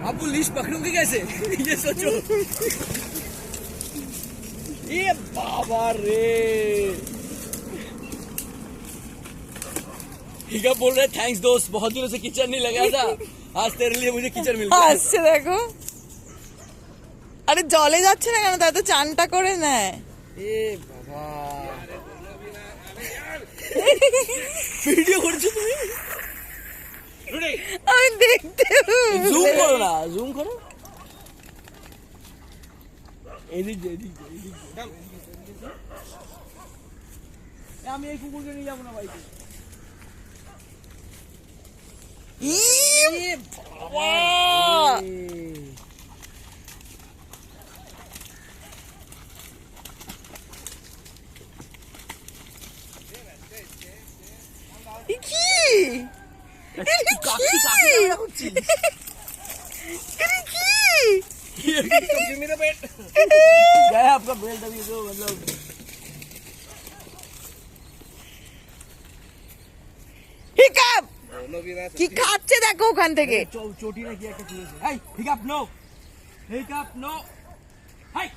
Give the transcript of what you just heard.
अब वो लीश पकड़ूंगी कैसे? ये सोचो। ये बाबा रे। हिका बोल रहे थैंक्स दोस्त, बहुत दिनों से किचन नहीं लगाया था, आज तेरे लिए मुझे किचन मिल गया। আসছে দেখো। আরে জলে যাচ্ছে না কেন, তাই তো চানটা করে নেয়। এ বাবা, ভিডিও করছো তুমি? আমি দেখতে জুম করো না, জুম করো। এদিক এদিক এদিক। আমি এই কুকুরকে নিয়ে যাবো না বাইকে। मेरा पेट गया आपका बेल्ट अभी तो मतलब কি খাচ্ছে দেখো ওখান থেকে। चोटी ने किया क्या? हिकअप नो, हिकअप नो, हाय।